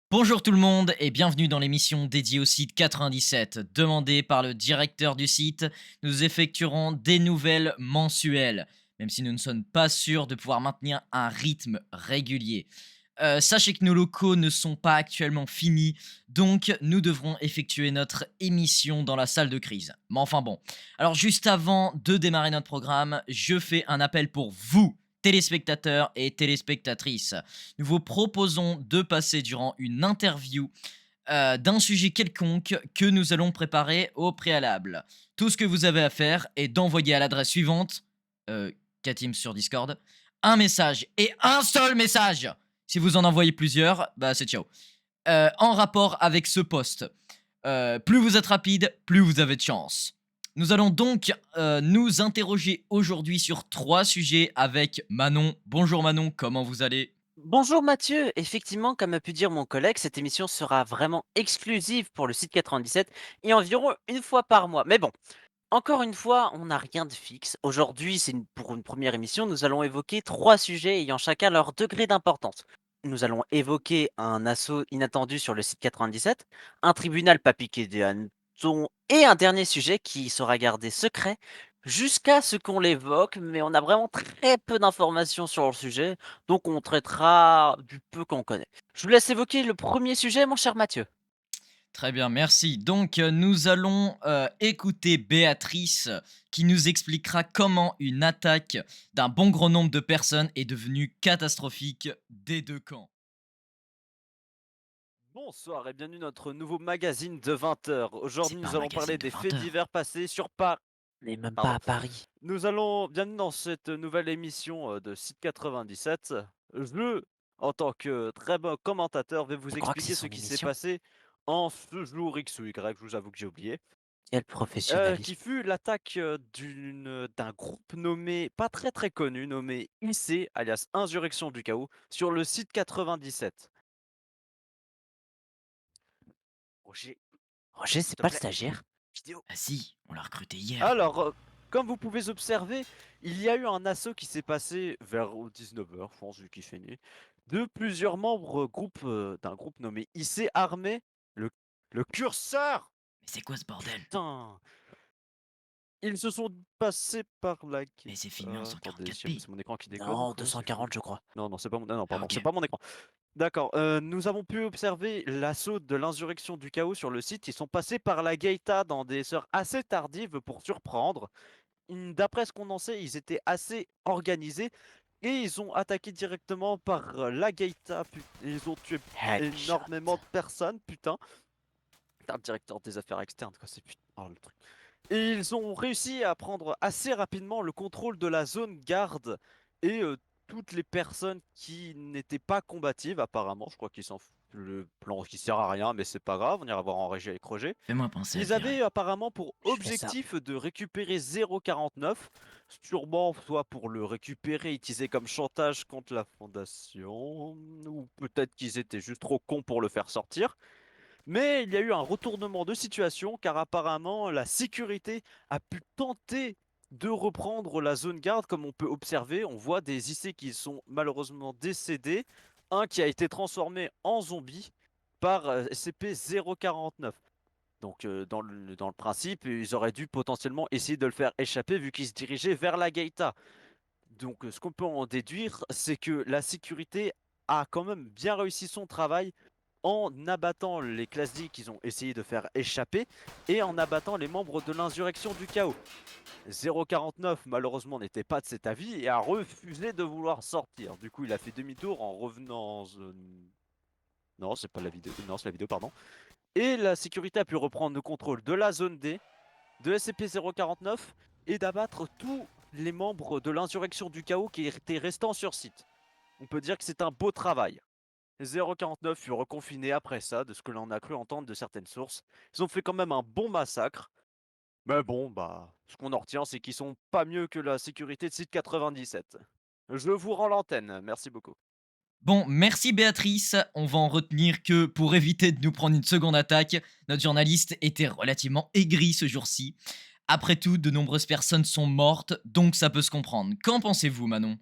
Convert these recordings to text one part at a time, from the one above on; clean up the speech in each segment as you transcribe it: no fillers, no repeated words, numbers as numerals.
Bonjour tout le monde et bienvenue dans l'émission dédiée au site 97. Demandée par le directeur du site, nous effectuerons des nouvelles mensuelles, même si nous ne sommes pas sûrs de pouvoir maintenir un rythme régulier. Sachez que nos locaux ne sont pas actuellement finis, donc nous devrons effectuer notre émission dans la salle de crise. Mais enfin bon. Alors juste avant de démarrer notre programme, je fais un appel pour vous, téléspectateurs et téléspectatrices. Nous vous proposons de passer durant une interview d'un sujet quelconque que nous allons préparer au préalable. Tout ce que vous avez à faire est d'envoyer à l'adresse suivante, Katim sur Discord, un message et un seul message. Si vous en envoyez plusieurs, bah c'est ciao. En rapport avec ce poste. Plus vous êtes rapide, plus vous avez de chance. Nous allons donc nous interroger aujourd'hui sur trois sujets avec Manon. Bonjour Manon, comment vous allez? Bonjour Mathieu, effectivement, comme a pu dire mon collègue, cette émission sera vraiment exclusive pour le site 97 et environ une fois par mois. Mais bon, encore une fois, on n'a rien de fixe. Aujourd'hui, pour une première émission, nous allons évoquer trois sujets ayant chacun leur degré d'importance. Nous allons évoquer un assaut inattendu sur le site 97, un tribunal pas piqué des hannetons et un dernier sujet qui sera gardé secret jusqu'à ce qu'on l'évoque, mais on a vraiment très peu d'informations sur le sujet, donc on traitera du peu qu'on connaît. Je vous laisse évoquer le premier sujet, mon cher Mathieu. Très bien, merci. Donc, nous allons écouter Béatrice qui nous expliquera comment une attaque d'un bon grand nombre de personnes est devenue catastrophique des deux camps. Bonsoir et bienvenue dans notre nouveau magazine de 20 heures. C'est Aujourd'hui, pas nous un allons magazine parler de des 20 faits heures. divers passés sur Paris. On est même pas Pardon. à Paris. Nous allons, bienvenue dans cette nouvelle émission de Site 97. Je, en tant que très bon commentateur, vais Tu vous crois que c'est expliquer ce son qui s'est émission? passé en ce jour X ou Y, je vous avoue que j'ai oublié. Quel Qui professionnalisme. fut l'attaque d'un groupe nommé, pas très très connu, nommé IC, alias Insurrection du Chaos, sur le site 97. Roger, Roger, s'il c'est te pas le plaît, stagiaire? vidéo. Ah si, on l'a recruté hier. Alors, comme vous pouvez observer, il y a eu un assaut qui s'est passé vers 19 heures, je pense, vu qu'il fait nuit, de plusieurs membres d'un groupe nommé IC Armé. Le, le curseur. Mais c'est quoi ce bordel? Putain. Ils se sont passés par la Mais c'est filmé en attendez, 144p. c'est mon écran qui déconne ou Non, quoi? C'est fou. 240 je crois. Non, non, c'est pas mon non, non, Ah pardon, ok. c'est pas mon écran. D'accord, nous avons pu observer l'assaut de l'insurrection du chaos sur le site. Ils sont passés par la Gaïta dans des heures assez tardives pour surprendre. D'après ce qu'on en sait, ils étaient assez organisés et ils ont attaqué directement par la Gaïta. Ils ont tué énormément Headshot. de personnes, putain. Putain, le directeur des affaires externes, quoi, c'est putain. Oh, le truc. Et ils ont réussi à prendre assez rapidement le contrôle de la zone garde et toutes les personnes qui n'étaient pas combatives, apparemment. Je crois qu'ils s'en le plan qui sert à rien, mais c'est pas grave, on ira voir en régie avec Roger. Fais-moi penser à le Ils virer. avaient apparemment pour Je fais ça. objectif de récupérer 0,49, sûrement soit pour le récupérer, utiliser comme chantage contre la fondation, ou peut-être qu'ils étaient juste trop cons pour le faire sortir. Mais il y a eu un retournement de situation car apparemment la sécurité a pu tenter de reprendre la zone garde comme on peut observer. On voit des IC qui sont malheureusement décédés, un qui a été transformé en zombie par SCP-049. Donc dans le principe, ils auraient dû potentiellement essayer de le faire échapper vu qu'il se dirigeait vers la Gaïta. Donc ce qu'on peut en déduire, c'est que la sécurité a quand même bien réussi son travail en abattant les classes D qu'ils ont essayé de faire échapper et en abattant les membres de l'insurrection du chaos. 049 malheureusement n'était pas de cet avis et a refusé de vouloir sortir. Du coup il a fait demi-tour en revenant en zone... Non c'est pas la vidéo, non c'est la vidéo pardon. Et la sécurité a pu reprendre le contrôle de la zone D, de SCP-049 et d'abattre tous les membres de l'insurrection du chaos qui étaient restants sur site. On peut dire que c'est un beau travail. 049 fut reconfiné après ça, de ce que l'on a cru entendre de certaines sources. Ils ont fait quand même un bon massacre. Mais bon, bah, ce qu'on en retient, c'est qu'ils sont pas mieux que la sécurité de site 97. Je vous rends l'antenne, merci beaucoup. Bon, merci Béatrice. On va en retenir que pour éviter de nous prendre une seconde attaque, notre journaliste était relativement aigri ce jour-ci. Après tout, de nombreuses personnes sont mortes, donc ça peut se comprendre. Qu'en pensez-vous, Manon?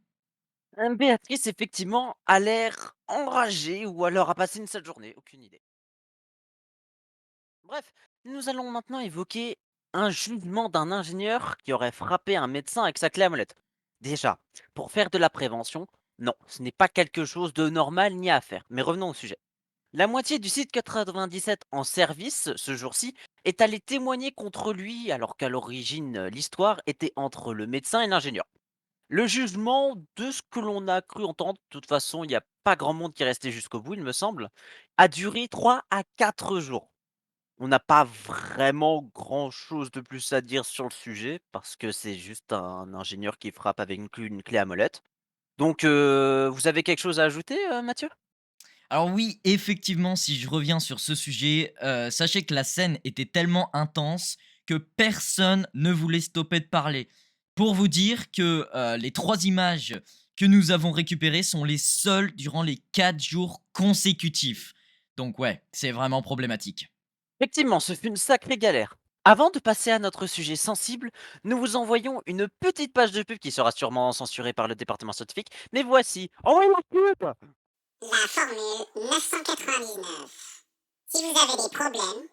Béatrice, effectivement, a l'air enragée ou alors a passé une sale journée, aucune idée. Bref, nous allons maintenant évoquer un jugement d'un ingénieur qui aurait frappé un médecin avec sa clé à molette. Déjà, pour faire de la prévention, non, ce n'est pas quelque chose de normal ni à faire. Mais revenons au sujet. La moitié du site 97 en service ce jour-ci est allée témoigner contre lui alors qu'à l'origine l'histoire était entre le médecin et l'ingénieur. Le jugement, de ce que l'on a cru entendre, de toute façon il n'y a pas grand monde qui est resté jusqu'au bout il me semble, a duré 3 à 4 jours. On n'a pas vraiment grand-chose de plus à dire sur le sujet parce que c'est juste un ingénieur qui frappe avec une clé à molette. Donc vous avez quelque chose à ajouter, Mathieu? Alors oui, effectivement, si je reviens sur ce sujet, sachez que la scène était tellement intense que personne ne voulait stopper de parler. Pour vous dire que, les 3 images que nous avons récupérées sont les seules durant les 4 jours consécutifs. Donc ouais, c'est vraiment problématique. Effectivement, ce fut une sacrée galère. Avant de passer à notre sujet sensible, nous vous envoyons une petite page de pub qui sera sûrement censurée par le département scientifique, mais voici. Envoyez la pub! La formule 999. Si vous avez des problèmes,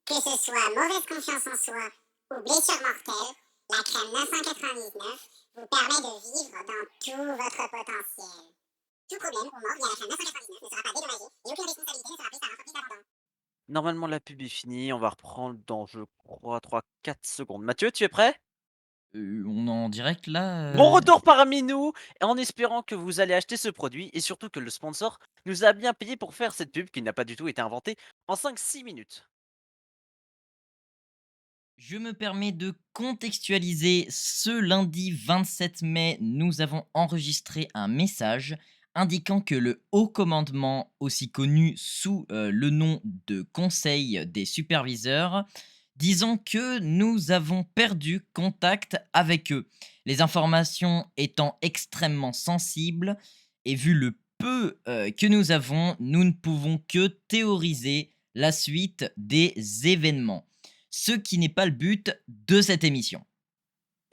que ce soit mauvaise confiance en soi ou blessure mortelle, la crème 999 vous permet de vivre dans tout votre potentiel. Tout problème ou mort via la crème 999 ne sera pas dédommagé et aucune responsabilité ne sera prise par l'entreprise d'abandon. Normalement, la pub est finie. On va reprendre dans, je crois, 3, 4 secondes. Mathieu, tu es prêt? On est en direct Bon là? retour parmi nous, en espérant que vous allez acheter ce produit et surtout que le sponsor nous a bien payé pour faire cette pub qui n'a pas du tout été inventée en 5 6 minutes. Je me permets de contextualiser. Ce lundi 27 mai, nous avons enregistré un message indiquant que le haut commandement, aussi connu sous le nom de Conseil des superviseurs, disant que nous avons perdu contact avec eux. Les informations étant extrêmement sensibles et vu le peu que nous avons, nous ne pouvons que théoriser la suite des événements, ce qui n'est pas le but de cette émission.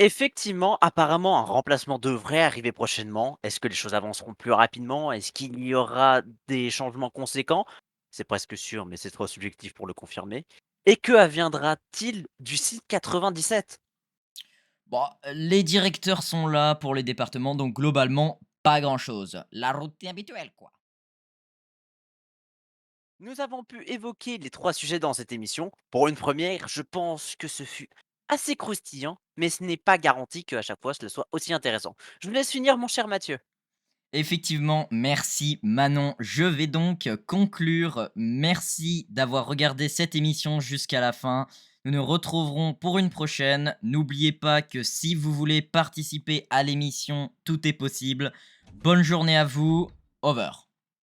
Effectivement, apparemment, un remplacement devrait arriver prochainement. Est-ce que les choses avanceront plus rapidement? Est-ce qu'il y aura des changements conséquents? C'est presque sûr, mais c'est trop subjectif pour le confirmer. Et que adviendra-t-il du site 97? Bon, les directeurs sont là pour les départements, donc globalement, pas grand-chose. La routine habituelle, quoi. Nous avons pu évoquer les 3 sujets dans cette émission. Pour une première, je pense que ce fut assez croustillant, mais ce n'est pas garanti qu'à chaque fois, cela soit aussi intéressant. Je vous laisse finir, mon cher Mathieu. Effectivement, merci Manon. Je vais donc conclure. Merci d'avoir regardé cette émission jusqu'à la fin. Nous nous retrouverons pour une prochaine. N'oubliez pas que si vous voulez participer à l'émission, tout est possible. Bonne journée à vous. Over.